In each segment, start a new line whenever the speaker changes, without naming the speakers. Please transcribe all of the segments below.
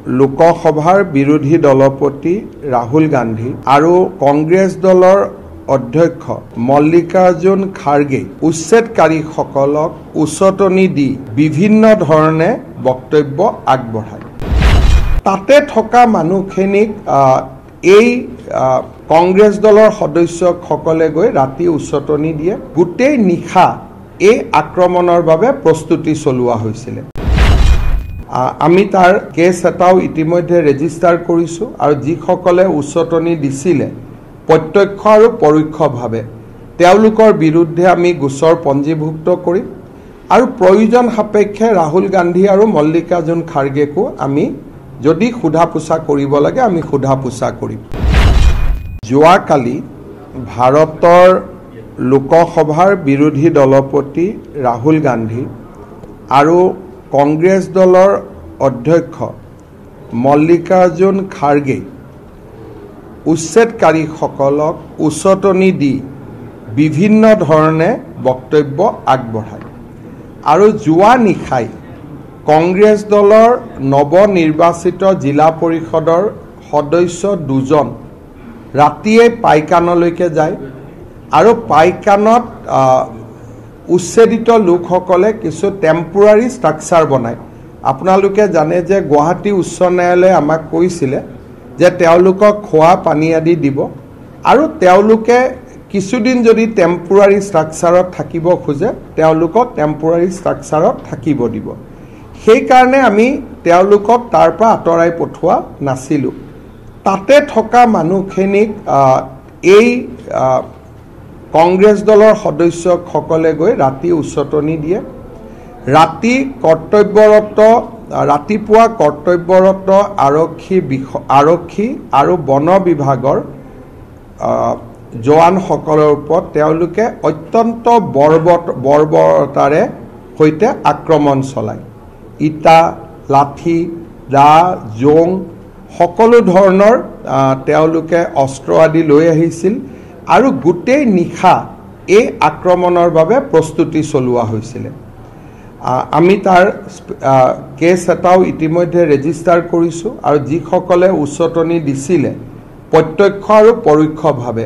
লোকসভাৰ বিৰোধী দলপতি ৰাহুল গান্ধী আৰু কংগ্ৰেছ দলৰ অধ্যক্ষ মল্লিকাৰ্জুন খাৰ্গে উচ্ছেদকাৰীসকলক উচতনি দি বিভিন্ন ধৰণে বক্তব্য আগবঢ়ায়। তাতে থকা মানুহখিনিক এই কংগ্ৰেছ দলৰ সদস্যসকলে গৈ ৰাতি উচতনি দিয়ে। গোটেই নিশা এই আক্ৰমণৰ বাবে প্ৰস্তুতি চলোৱা হৈছিল। আমি তাৰ কেছ এটাও ইতিমধ্যে ৰেজিষ্টাৰ কৰিছোঁ আৰু যিসকলে উচতনি দিছিলে প্ৰত্যক্ষ আৰু পৰোক্ষভাৱে তেওঁলোকৰ বিৰুদ্ধে আমি গোচৰ পঞ্জীভুক্ত কৰিম আৰু প্ৰয়োজন সাপেক্ষে ৰাহুল গান্ধী আৰু মল্লিকাৰ্জুন খাৰ্গেকো আমি যদি সোধা পোছা কৰিব লাগে আমি সোধা পোছা কৰিম। যোৱাকালি ভাৰতৰ লোকসভাৰ বিৰোধী দলপতি ৰাহুল গান্ধী আৰু কংগ্ৰেছ দলৰ অধ্যক্ষ মল্লিকাৰ্জুন খাৰ্গে উচ্ছেদকাৰীসকলক উচতনি দি বিভিন্ন ধৰণে বক্তব্য আগবঢ়ায় আৰু যোৱা নিশাই কংগ্ৰেছ দলৰ নৱনিৰ্বাচিত জিলা পৰিষদৰ সদস্য দুজন ৰাতিয়ে পাইকানলৈকে যায় আৰু পাইকানত উচ্ছেদিত লোকসকলে কিছু টেম্পোৰাৰী ষ্ট্ৰাকচাৰ বনায়। আপোনালোকে জানে যে গুৱাহাটী উচ্চ ন্যায়ালয়ে আমাক কৈছিলে যে তেওঁলোকক খোৱা পানী আদি দিব আৰু তেওঁলোকে কিছুদিন যদি টেম্পোৰাৰী ষ্ট্ৰাকচাৰত থাকিব খোজে তেওঁলোকক টেম্পোৰাৰী ষ্ট্ৰাকচাৰত থাকিব দিব। সেইকাৰণে আমি তেওঁলোকক তাৰ পৰা আঁতৰাই পঠোৱা নাছিলোঁ। তাতে থকা মানুহখিনিক এই কংগ্ৰেছ দলৰ সদস্যসকলে গৈ ৰাতি উচতনি দিয়ে। ৰাতিপুৱা কৰ্তব্যৰত আৰক্ষী আৰু বন বিভাগৰ জোৱানসকলৰ ওপৰত তেওঁলোকে অত্যন্ত বৰ্বৰতাৰে সৈতে আক্ৰমণ চলায়। ইটা, লাঠি, দা, জোং সকলো ধৰণৰ তেওঁলোকে অস্ত্ৰ আদি লৈ আহিছিল আৰু গোটেই নিশা এই আক্ৰমণৰ বাবে প্ৰস্তুতি চলোৱা হৈছিল। আমি তাৰ কেছ এটাও ইতিমধ্যে ৰেজিষ্টাৰ কৰিছোঁ আৰু যিসকলে উচতনি দিছিলে প্ৰত্যক্ষ আৰু পৰোক্ষভাৱে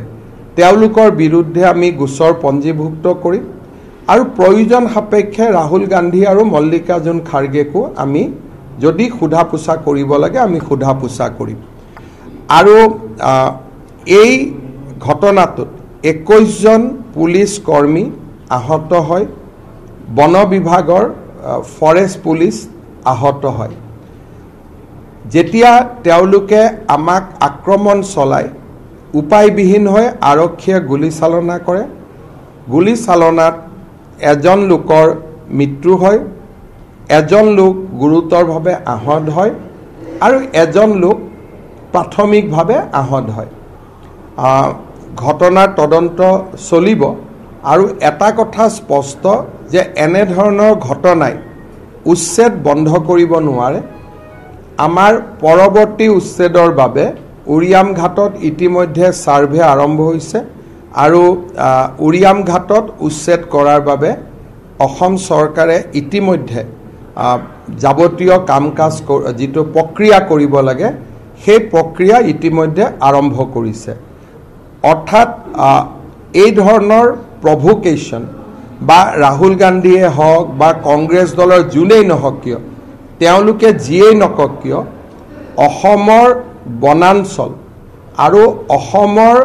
তেওঁলোকৰ বিৰুদ্ধে আমি গোচৰ পঞ্জীভুক্ত কৰিম আৰু প্ৰয়োজন সাপেক্ষে ৰাহুল গান্ধী আৰু মল্লিকাৰ্জুন খাৰ্গেকো আমি যদি সোধা পোছা কৰিব লাগে আমি সোধা পোছা কৰিম। আৰু এই ঘটনাটোত 21জন পুলিচ কৰ্মী আহত হয়, বন বিভাগৰ ফৰেষ্ট পুলিচ আহত হয়। যেতিয়া তেওঁলোকে আমাক আক্ৰমণ চলায় উপায়বিহীন হৈ আৰক্ষীয়ে গুলীচালনা কৰে। গুলীচালনাত এজন লোকৰ মৃত্যু হয়, এজন লোক গুৰুতৰভাৱে আহত হয় আৰু এজন লোক প্ৰাথমিকভাৱে আহত হয়। ঘটনাৰ তদন্ত চলিব আৰু এটা কথা স্পষ্ট যে এনেধৰণৰ ঘটনাই উচ্ছেদ বন্ধ কৰিব নোৱাৰে। আমাৰ পৰৱৰ্তী উচ্ছেদৰ বাবে উৰিয়াম ঘাটত ইতিমধ্যে ছাৰ্ভে আৰম্ভ হৈছে আৰু উৰিয়াম ঘাটত উচ্ছেদ কৰাৰ বাবে অসম চৰকাৰে ইতিমধ্যে যাৱতীয় কাম কাজ যিটো প্ৰক্ৰিয়া কৰিব লাগে সেই প্ৰক্ৰিয়া ইতিমধ্যে আৰম্ভ কৰিছে। অৰ্থাৎ এই ধৰণৰ প্ৰভোকেশ্যন বা ৰাহুল গান্ধীয়ে হওক বা কংগ্ৰেছ দলৰ যোনেই নহওক কিয় তেওঁলোকে যিয়েই নকওক কিয় অসমৰ বনাঞ্চল আৰু অসমৰ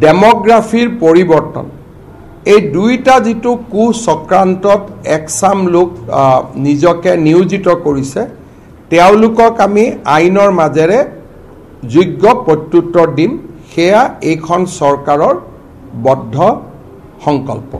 ডেমোগ্ৰাফিৰ পৰিৱৰ্তন এই দুইটা যিটো কুচক্ৰান্তত একচাম লোক নিজকে নিয়োজিত কৰিছে তেওঁলোকক আমি আইনৰ মাজেৰে যোগ্য প্ৰত্যুত্তৰ দিম। সেয়া এইখন চৰকাৰৰ বদ্ধ সংকল্প।